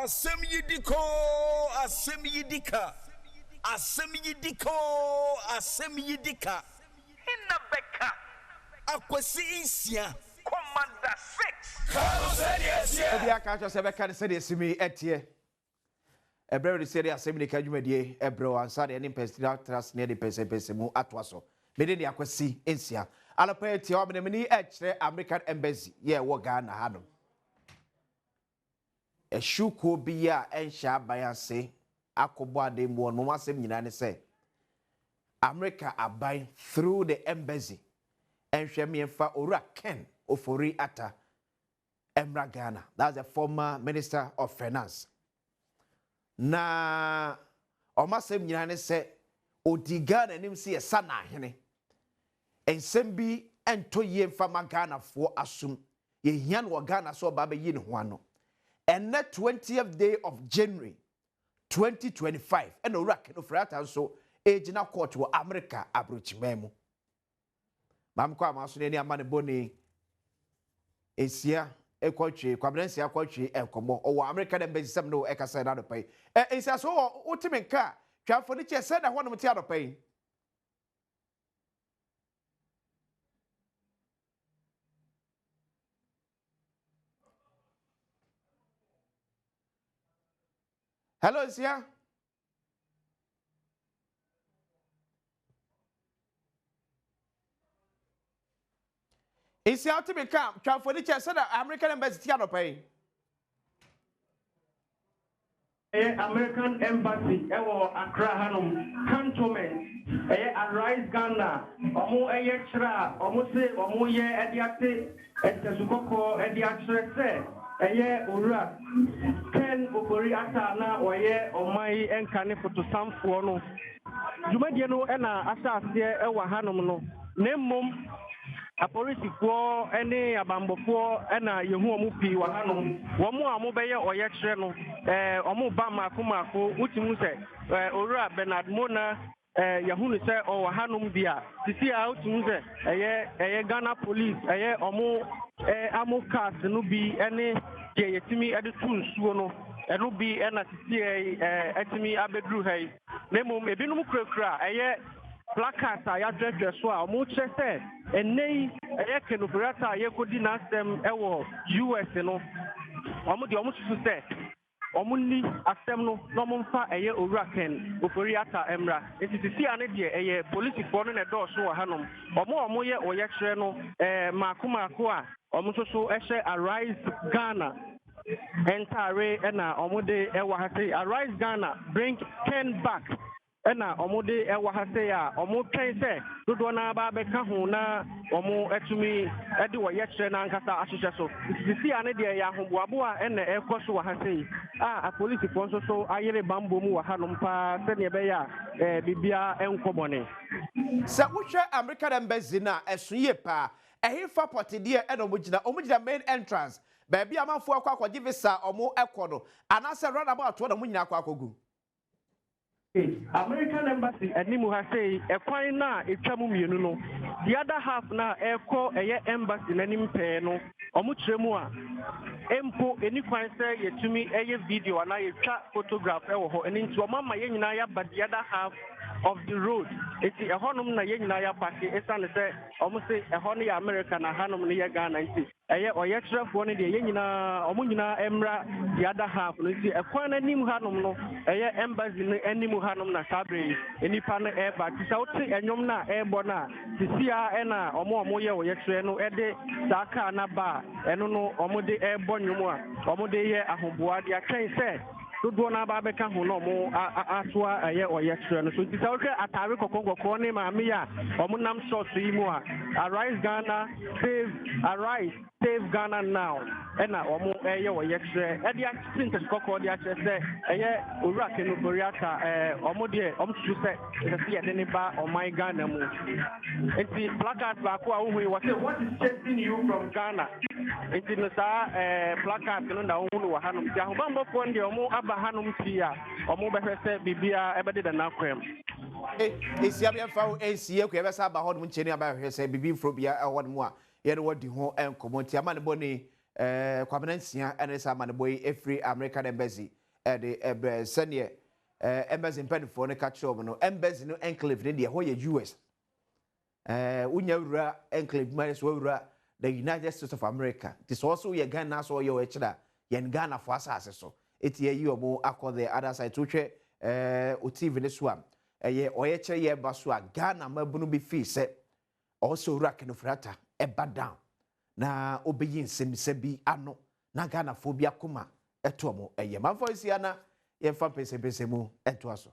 Asem Yi Di Ka, Asem Yi Di Ka, Asem Yi Di Ka, Asem Yi Di Ka. Inna Beka, Akwasi Insia, Commander 6. Carlos said yes, yeah. Obi aka cho se beka said yes me etie. Ebre de said Asem Yi Di Ka dwumadie ebro ansa de ne personal trust ne de pese mu atwaso. Me de akwasi Insia. Alapa etie obene e kire American Embassy ye wo Ghana hanom. A shoe could be a ensha by a say, Akobo de Mo, no one same United say. America are buying through the embassy. And Shemi and Fa Ora Ken Ofori-Atta Emra Ghana. That's the former Minister of Finance. Na Oma same United say, Odigan and him see a sana hene. And Sembi and Toye Fama Ghana for assume ye yan wa Ghana so babe yin wano. And the 20th day of January 2025, and no rack no frata so age na court to America abroach memo. Mamko Amasuni Amani Boni Asia, a coachy, Quabrensia coachy, and Combo, or American Embassy, some no eka said out of pay. It's a so ultimate car, Furniture said I want to pay. Hello, Isia. Isia to become Furniture said American Embassy to pay. American Embassy, Accra Hanum, Cantonment, Arise Ghana, Omo Extra, Omo Se, Omo Ye, Ediate, Esukoko, Ediatre, Ura, Ken Ofori-Atta na Oye, Omai, and Canifoto Sam Fuono. Jumadiano, Ena, Asas, Ewa Hanum, no, Name Apolisi for any abambo for ena yehu omupi wa hanom wo mu amobeye oyekre no omuba makomako utimu se owura Bernard Mona yahunu se o hanom dia sisi a utimu se eye Ghana police omu amokas no bi ene je yetimi ede tunsuo no eno bi ena sisi etimi abedru hai nemum ebinum krakra placards are addressed so a mo chese enei ken Ofori-Atta yekodi na asem ewo US no omo de omo susu se omo ni asem no no mo mfa owura Ken Ofori-Atta emra etiti ane de police for no na do so hanom omo ye oyekre no makomako a omo so Arise Ghana entire na omo de ewa ha say Arise Ghana bring Ken back. Ena omode ewa ha say a omo twen say dodo na ba be ka ho na omo etumi ede wo yekre na nkasa ahyehe so sisi ane de ya hoboabo a ena ekoso wa ha say a police for so ayere bambo mu wa hanom pa se ne be ya bibia enkobone sa wuhwe American Embassy na esoye pa ehifa potide ena omugina main entrance baby amanfo akwa visa omo ekono anase roundabout wo na munyina akwa American Embassy animu ha say ekwan na etwamu mienu no the other half na eko embassy nanim pe no omu kiremu a empo eni kwan say yetumi video na yetwa photograph ewo ho eni nti omama yenyina ya but the other half of the road eti ehonum na yenyina ya park esane say omu say ehon ya America na hanum ne ya Ghana nti oyektrefo ne de yenyina omu nyina emra the other half no nti ekwan nanim hanum no embassy ne animu hanum na sabre enipa no eba ti sa wote enyom na ebo na tisia ena omo ye oyektre no ede saka na ba eno no omo de ebo nyom a omo de ye ahoboa de atwen se dodo na ba be ka ho no mo asoa oyektre no so ti sa wote atare kokoko ne ma me ya omo nam short yi mu a Arise Ghana save Ghana now ena omo ye oyektre e dia tinta kokoko de akre se owura Ken Ofori-Atta omo de omo su se se ye de ba oman Ghana mu enti placard ba ko a wo hu what is chasing you from Ghana enti no sa placard no na wo hu no wa hanom ti ahobambo fo ndi omo aba hanom ti a omo be hwese bibia ebede da na kwem esi abia fa ensie ko ebesa aba hodum ncheni aba hwese bibi fro bia hodum a ye no wadi ho enkomo ti amane boni kwamenansia ene sa maneboy every American embassy de senior embassy penfo ne ka kire no embassy no enclave ne de ho ye US unya wura enclave minus wura the United States of America this also ye Ghana so ye we kira yen Ghana fo asase so etie yi omo akọ the other side to hwe o TV ne so am ye oye kire ye ba so a Ghana mabunu bi fi se also wura kenofrata eba down na obeyi nsem bi ano na Ghana fo bi akoma eto omo eye manfo isia na ye fa pese mu eto aso